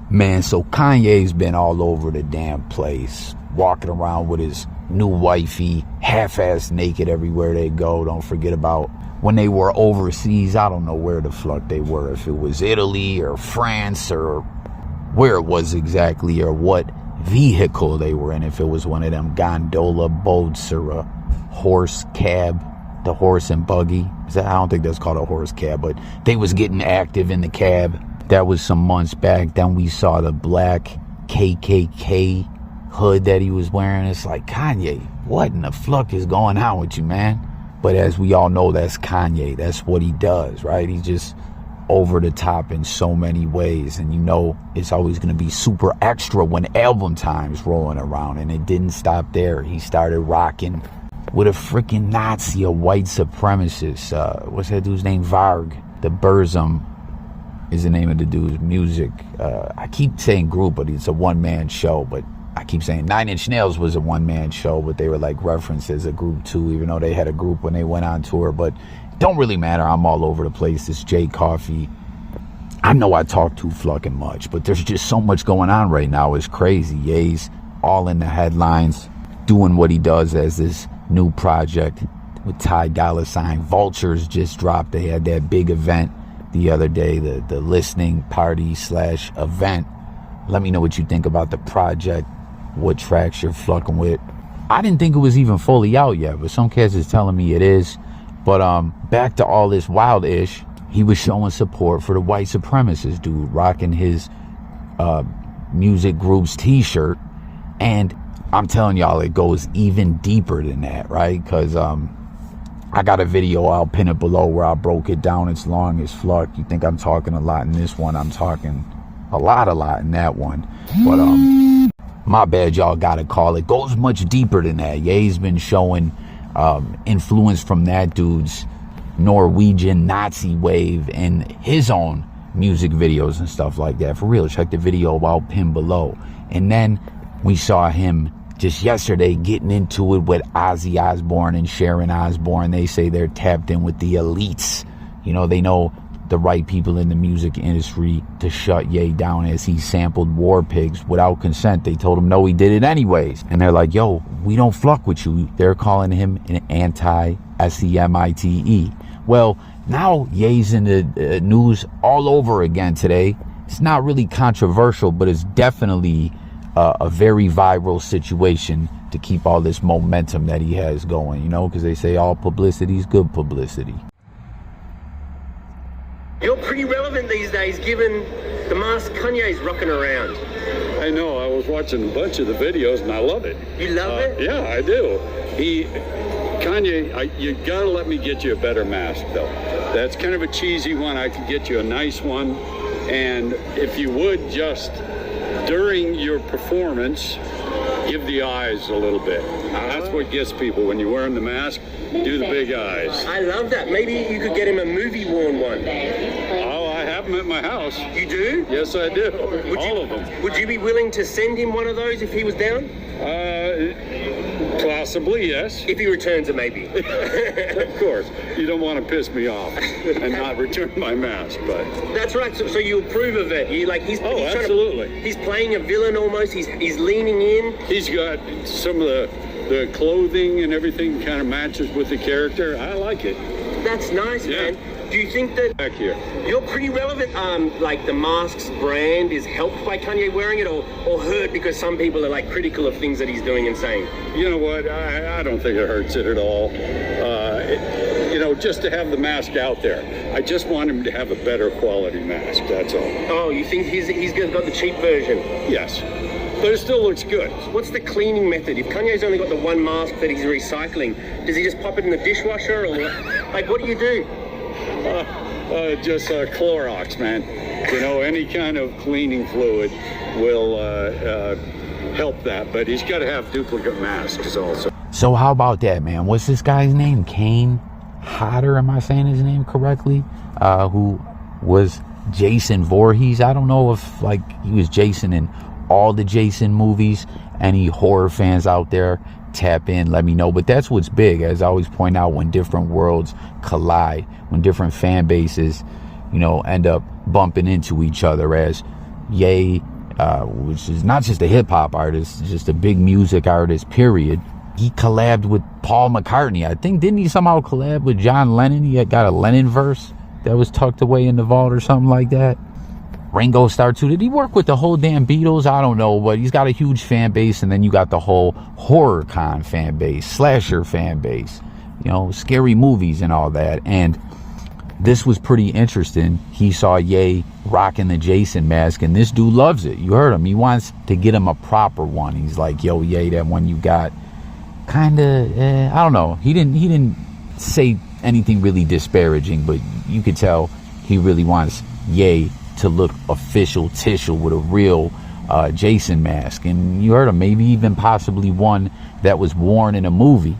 Man, so Kanye's been all over the damn place, walking around with his new wifey, half-ass naked everywhere they go. Don't forget about when they were overseas. I don't know where the fuck they were, if it was Italy or France or where it was exactly, or what vehicle they were in, if it was one of them gondola boats or a horse cab, the horse and buggy. I don't think that's called a horse cab, but they was getting active in the cab. That was some months back. Then we saw the black KKK hood that he was wearing. It's like, Kanye, what in the fuck is going on with you, man? But as we all know, that's Kanye. That's what he does, right? He's just over the top in so many ways. And you know, it's always going to be super extra when album time's rolling around. And it didn't stop there. He started rocking with a freaking Nazi, a white supremacist. What's that dude's name? Varg. The Burzum is the name of the dude's music. I keep saying group, but it's a one-man show. But I keep saying 9 Inch Nails was a one-man show, but they were like referenced as a group too, even though they had a group when they went on tour. But it don't really matter. I'm all over the place. It's Jay Coffee. I know I talk too fucking much, but there's just so much going on right now. It's crazy. Ye's all in the headlines, doing what he does as this new project with Ty Dolla $ign. Vultures just dropped. They had that big event the other day, the listening party / event. Let me know what you think about the project, what tracks you're fucking with. I didn't think it was even fully out yet, but some cats is telling me it is. But back to all this wild-ish, he was showing support for the white supremacist dude, rocking his music group's t-shirt. And I'm telling y'all, it goes even deeper than that, right? Because I got a video, I'll pin it below, where I broke it down. It's long as fuck. You think I'm talking a lot in this one? I'm talking a lot in that one. But my bad, y'all gotta call it. Goes much deeper than that. Ye's been showing influence from that dude's Norwegian Nazi wave in his own music videos and stuff like that. For real, check the video I'll pin below. And then we saw him just yesterday getting into it with Ozzy Osbourne and Sharon Osbourne. They say they're tapped in with the elites. You know, they know the right people in the music industry to shut Ye down as he sampled War Pigs without consent. They told him no, he did it anyways. And they're like, yo, we don't fuck with you. They're calling him an anti-SEMITE. Well, now Ye's in the news all over again today. It's not really controversial, but it's definitely a very viral situation to keep all this momentum that he has going, you know, because they say all publicity is good publicity. You're pretty relevant these days, given the mask Kanye's rocking around. I know. I was watching a bunch of the videos, and I love it. You love it? Yeah, I do. Kanye, you gotta let me get you a better mask, though. That's kind of a cheesy one. I could get you a nice one, and if you would just, during your performance, give the eyes a little bit. That's what gets people when you're wearing the mask. Do the big eyes. I love that. Maybe you could get him a movie-worn one. Oh, I have them at my house. You do? Yes, I do. All of them. Would you be willing to send him one of those if he was down? Possibly, yes. If he returns it, maybe. Of course. You don't want to piss me off and not return my mask, but... That's right. So you approve of it. He's absolutely. He's playing a villain almost. He's leaning in. He's got some of the clothing and everything kind of matches with the character. I like it. That's nice, yeah. Man. Do you think that back here you're pretty relevant? Like the mask's brand is helped by Kanye wearing it, or hurt because some people are like critical of things that he's doing and saying? You know what? I don't think it hurts it at all. You know, just to have the mask out there. I just want him to have a better quality mask. That's all. Oh, you think he's got the cheap version? Yes. But it still looks good. What's the cleaning method? If Kanye's only got the one mask that he's recycling, does he just pop it in the dishwasher, or like what do you do? Just Clorox, man. You know, any kind of cleaning fluid will help that, but he's got to have duplicate masks also. So how about that, man? What's this guy's name? Kane Hodder, am I saying his name correctly? Who was Jason Voorhees? I don't know if like he was Jason in all the Jason movies. Any horror fans out there, tap in, let me know. But that's what's big, as I always point out, when different worlds collide, when different fan bases, you know, end up bumping into each other, as Ye which is not just a hip-hop artist, just a big music artist, period. He collabed with Paul McCartney. I think, didn't he somehow collab with John Lennon? He had got a Lennon verse that was tucked away in the vault or something like that. Ringo Starr too. Did he work with the whole damn Beatles? I don't know, but he's got a huge fan base. And then you got the whole horror-con fan base, slasher fan base, you know, scary movies and all that. And this was pretty interesting. He saw Ye rocking the Jason mask, and this dude loves it. You heard him. He wants to get him a proper one. He's like, yo, Ye, that one you got, kind of, I don't know. He didn't say anything really disparaging, but you could tell he really wants Ye to look official tissue with a real Jason mask. And you heard him, maybe even possibly one that was worn in a movie.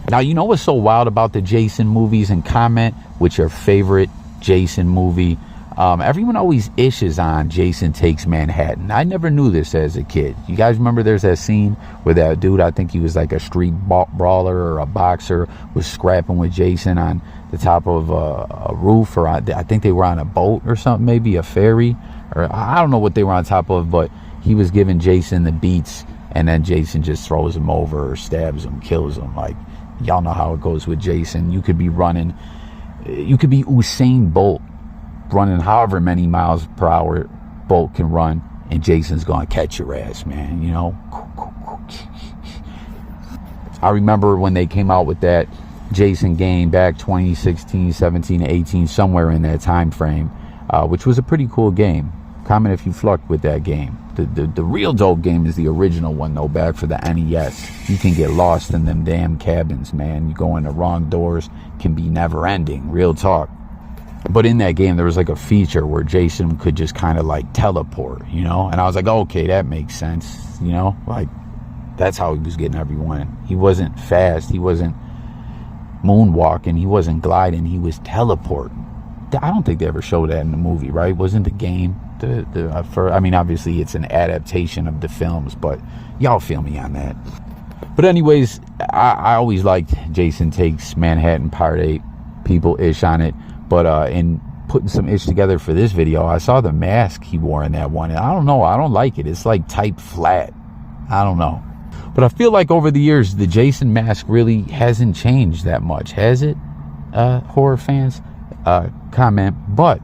Now, you know what's so wild about the Jason movies? And comment with your favorite Jason movie. Everyone always ishes on Jason Takes Manhattan. I never knew this as a kid. You guys remember there's that scene where that dude, I think he was like a street brawler or a boxer, was scrapping with Jason on the top of a roof, or I think they were on a boat or something, maybe a ferry, or I don't know what they were on top of, but he was giving Jason the beats, and then Jason just throws him over or stabs him, kills him. Like, y'all know how it goes with Jason. You could be running, you could be Usain Bolt, running however many miles per hour Bolt can run, and Jason's gonna catch your ass, man, you know. I remember when they came out with that Jason game back 2016, 17, 18, somewhere in that time frame, which was a pretty cool game. Comment if you flucked with that game. The real dope game is the original one, though, back for the NES. You can get lost in them damn cabins, man. You go in the wrong doors, can be never ending, real talk. But in that game, there was like a feature where Jason could just kind of like teleport, you know? And I was like, okay, that makes sense, you know? Like, that's how he was getting everyone. He wasn't fast, he wasn't moonwalking, he wasn't gliding, he was teleporting. I don't think they ever showed that in the movie, right? Wasn't the game I mean, obviously it's an adaptation of the films, but y'all feel me on that. But anyways, I always liked Jason Takes Manhattan Part 8. People ish on it, but in putting some ish together for this video, I saw the mask he wore in that one, and I don't know, I don't like it. It's like type flat. I don't know. But I feel like over the years, the Jason mask really hasn't changed that much, has it? Horror fans, comment. But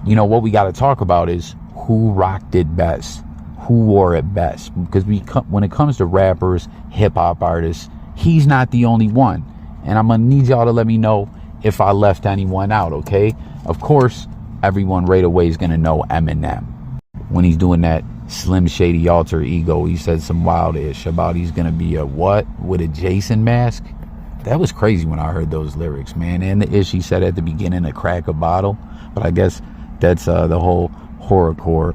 you know what we got to talk about is who rocked it best, who wore it best. Because when it comes to rappers, hip-hop artists, he's not the only one. And I'm gonna need y'all to let me know if I left anyone out, okay? Of course, everyone right away is gonna know Eminem. When he's doing that Slim Shady alter ego, he said some wild-ish about he's gonna be a what with a Jason mask. That was crazy when I heard those lyrics, man. And the ish he said at the beginning, to crack a bottle. But I guess that's the whole horrorcore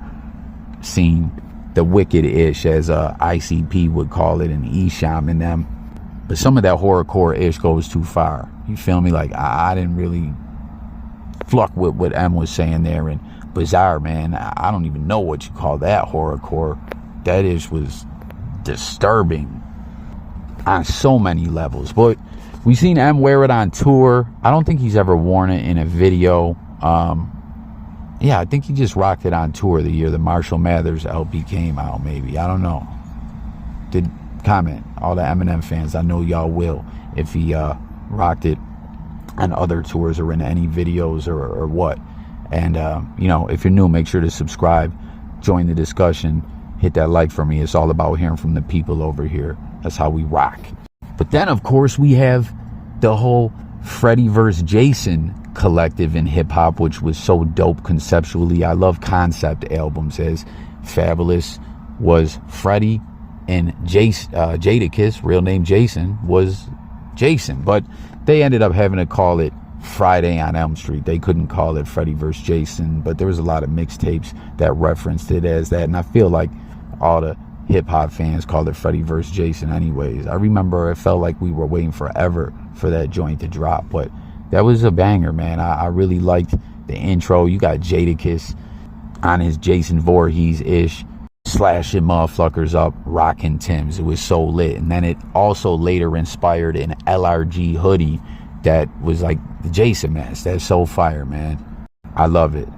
scene, the wicked-ish, as ICP would call it, and Esham and them. But some of that horrorcore-ish goes too far. You feel me? Like, I didn't really fluck with what M was saying there. And Bizarre, man, I don't even know what you call that horrorcore. That ish was disturbing on so many levels. But we've seen M wear it on tour. I don't think he's ever worn it in a video. Yeah, I think he just rocked it on tour the year the Marshall Mathers LP came out, maybe. I don't know. Did comment, all the Eminem fans, I know y'all will, if he rocked it on other tours or in any videos or what. And, you know, if you're new, make sure to subscribe, join the discussion, hit that like for me. It's all about hearing from the people over here. That's how we rock. But then, of course, we have the whole Freddy vs. Jason collective in hip-hop, which was so dope conceptually. I love concept albums, as Fabolous was Freddy and Jadakiss, real name Jason, was Jason. But they ended up having to call it Friday on Elm Street. They couldn't call it Freddy vs. Jason, but there was a lot of mixtapes that referenced it as that, and I feel like all the hip-hop fans called it Freddy vs. Jason anyways. I remember it felt like we were waiting forever for that joint to drop, but that was a banger, man. I really liked the intro. You got Jadakiss on his Jason Voorhees-ish, slashing motherfuckers up, rocking Timbs. It was so lit. And then it also later inspired an LRG hoodie that was like the Jason mask. That's so fire, man. I love it.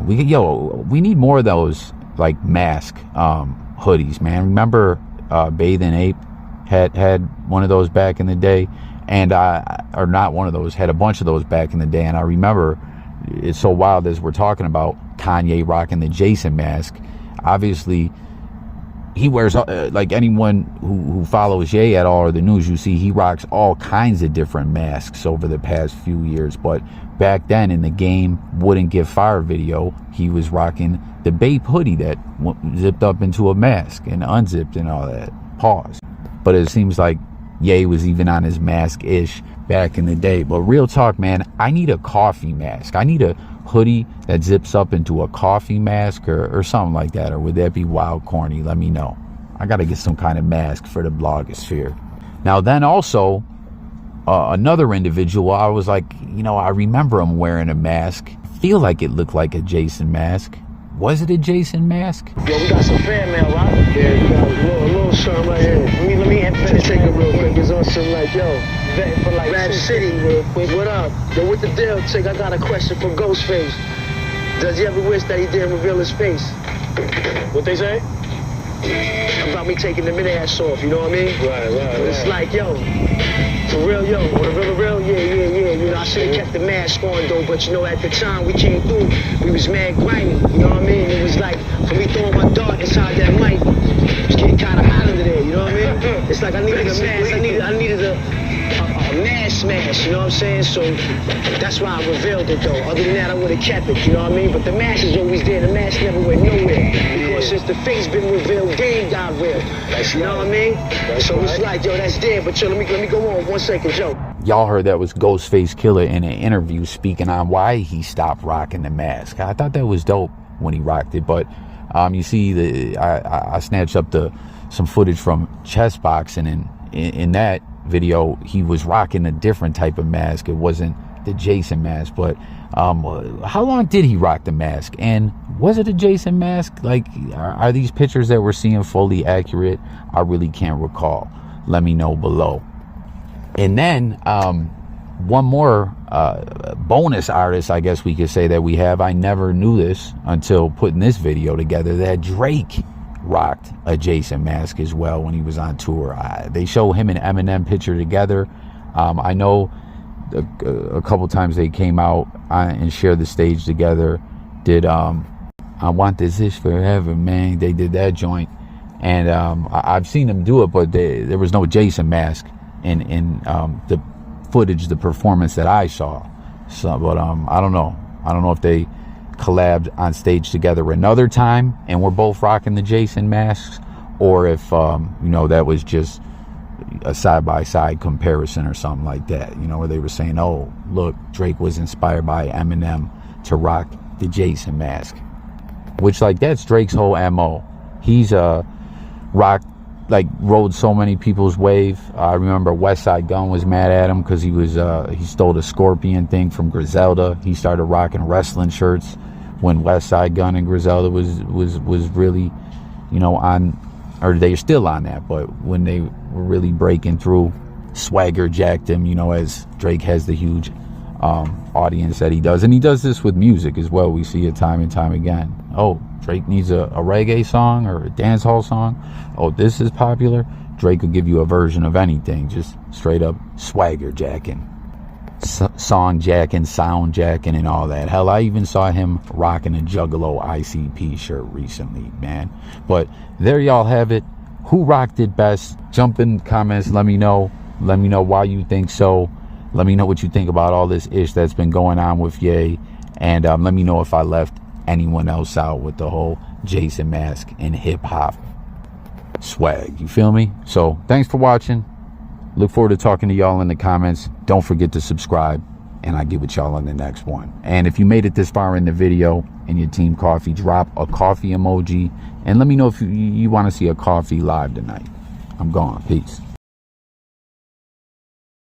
We need more of those like mask hoodies, man. Remember Bathing Ape had one of those back in the day, and or not one of those, had a bunch of those back in the day. And I remember, it's so wild as we're talking about Kanye rocking the Jason mask. Obviously he wears, like anyone who follows Ye at all or the news, you see he rocks all kinds of different masks over the past few years. But back then in the Game Wouldn't Give Fire video, he was rocking the Bape hoodie that zipped up into a mask and unzipped and all that. Pause. But it seems like Ye was even on his mask-ish back in the day. But real talk, man, I need a coffee mask. I need a hoodie that zips up into a coffee mask or something like that. Or would that be wild corny? Let me know. I got to get some kind of mask for the blogosphere. Now then also, another individual, I was like, you know, I remember him wearing a mask. I feel like it looked like a Jason mask. Was it a Jason mask? Yo, we got some fan mail, right? Yeah, we got a little something right here. Let me take it real quick. It's on some like, yo, for like Rap City real quick. What up? Yo, what the deal, chick? I got a question from Ghostface. Does he ever wish that he didn't reveal his face? What they say? About me taking the mini ass off, you know what I mean? Right. It's like, yo, for real, yo, on the real, yeah. You know, I should've kept the mask on though, but you know, at the time we came through, we was mad grimy, you know what I mean? It was like, for me throwing my dart inside that mic, it was getting kinda hot under there, you know what I mean? It's like I needed a mask, I needed a mask smash, you know what I'm saying? So that's why I revealed it though. Other than that, I would've kept it, you know what I mean? But the mask is always there, the mask never went nowhere. Because since the face been revealed, game got real. You know what I mean? So it's like, yo, that's there, but yo, let me go on 1 second, Joe. Y'all heard that was Ghostface Killah in an interview speaking on why he stopped rocking the mask. I thought that was dope when he rocked it, but you see, I snatched up some footage from chess boxing, and in that video he was rocking a different type of mask. It wasn't the Jason mask, but how long did he rock the mask, and was it a Jason mask? Like, are these pictures that we're seeing fully accurate? I really can't recall. Let me know below. And then one more bonus artist, I guess we could say, that we have. I never knew this until putting this video together, that Drake rocked a Jason mask as well when he was on tour. They show him and Eminem picture together. I know a couple times they came out and shared the stage together. Did I Want This Ish Forever, man. They did that joint, and I've seen them do it, but there was no Jason mask in the footage, the performance that I saw. So, but I don't know if they collabed on stage together another time and we're both rocking the Jason masks, or if you know, that was just a side-by-side comparison or something like that, you know, where they were saying, oh look, Drake was inspired by Eminem to rock the Jason mask, which, like, that's Drake's whole MO. He's rode so many people's wave. I remember Westside Gunn was mad at him because he stole the scorpion thing from Griselda. He started rocking wrestling shirts when Westside Gunn and Griselda was really, you know, on, or they're still on that, but when they were really breaking through, Swagger jacked him, you know, as Drake has the huge audience that he does. And he does this with music as well. We see it time and time again. Oh, Drake needs a reggae song or a dancehall song. Oh, this is popular. Drake will give you a version of anything, just straight up swagger jacking, song jacking, sound jacking, and all that. Hell, I even saw him rocking a Juggalo ICP shirt recently, man. But there y'all have it. Who rocked it best? Jump in comments. Let me know. Let me know why you think so. Let me know what you think about all this ish that's been going on with Ye. And let me know if I left anyone else out with the whole Jason mask and hip-hop swag. You feel me? So thanks for watching. Look forward to talking to y'all in the comments. Don't forget to subscribe, and I'll get with y'all on the next one. And if you made it this far in the video and your team coffee, drop a coffee emoji and let me know if you want to see a coffee live tonight. I'm gone. Peace.